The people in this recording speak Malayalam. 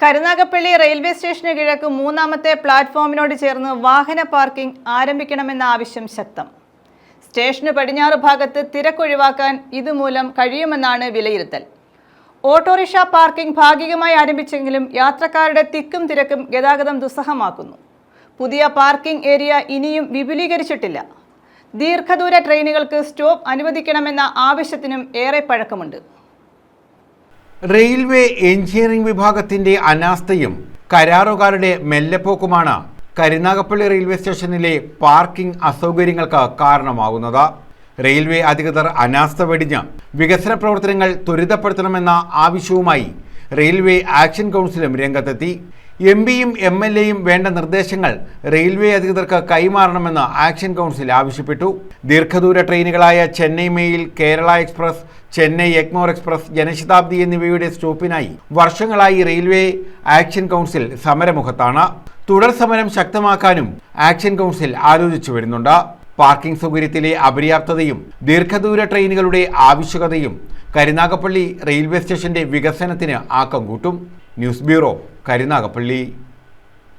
കരുനാഗപ്പള്ളി റെയിൽവേ സ്റ്റേഷന് കിഴക്ക് മൂന്നാമത്തെ പ്ലാറ്റ്ഫോമിനോട് ചേർന്ന് വാഹന പാർക്കിംഗ് ആരംഭിക്കണമെന്ന ആവശ്യം ശക്തം. സ്റ്റേഷന് പടിഞ്ഞാറ് ഭാഗത്ത് തിരക്കൊഴിവാക്കാൻ ഇതുമൂലം കഴിയുമെന്നാണ് വിലയിരുത്തൽ. ഓട്ടോറിക്ഷ പാർക്കിംഗ് ഭാഗികമായി ആരംഭിച്ചെങ്കിലും യാത്രക്കാരുടെ തിക്കും തിരക്കും ഗതാഗതം ദുസ്സഹമാക്കുന്നു. പുതിയ പാർക്കിംഗ് ഏരിയ ഇനിയും വിപുലീകരിച്ചിട്ടില്ല. ദീർഘദൂര ട്രെയിനുകൾക്ക് സ്റ്റോപ്പ് അനുവദിക്കണമെന്ന ആവശ്യത്തിനും ഏറെ പഴക്കമുണ്ട്. റെയിൽവേ എഞ്ചിനീയറിംഗ് വിഭാഗത്തിന്റെ അനാസ്ഥയും കരാറുകാരുടെ മെല്ലെപ്പോക്കുമാണ് കരുനാഗപ്പള്ളി റെയിൽവേ സ്റ്റേഷനിലെ പാർക്കിംഗ് അസൗകര്യങ്ങൾക്ക് കാരണമാകുന്നത്. റെയിൽവേ അധികൃതർ അനാസ്ഥ വെടിഞ്ഞ് വികസന പ്രവർത്തനങ്ങൾ ത്വരിതപ്പെടുത്തണമെന്ന ആവശ്യവുമായി റെയിൽവേ ആക്ഷൻ കൗൺസിലും രംഗത്തെത്തി. എംപിയും MLAയും വേണ്ട നിർദ്ദേശങ്ങൾ റെയിൽവേ അധികൃതർക്ക് കൈമാറണമെന്ന് ആക്ഷൻ കൗൺസിൽ ആവശ്യപ്പെട്ടു. ദീർഘദൂര ട്രെയിനുകളായ Chennai mail, Kerala express, Chennai Egmore express, Janshatabdi എന്നിവയുടെ സ്റ്റോപ്പിനായി വർഷങ്ങളായി റെയിൽവേ ആക്ഷൻ കൗൺസിൽ സമരമുഖത്താണ്. തുടർ സമരം ശക്തമാക്കാനും ആക്ഷൻ കൗൺസിൽ ആലോചിച്ചു വരുന്നുണ്ട്. പാർക്കിംഗ് സൗകര്യത്തിലെ അപര്യാപ്തതയും ദീർഘദൂര ട്രെയിനുകളുടെ ആവശ്യകതയും കരുനാഗപ്പള്ളി റെയിൽവേ സ്റ്റേഷന്റെ വികസനത്തിന് ആക്കം കൂട്ടും. News bureau, Karunagappally.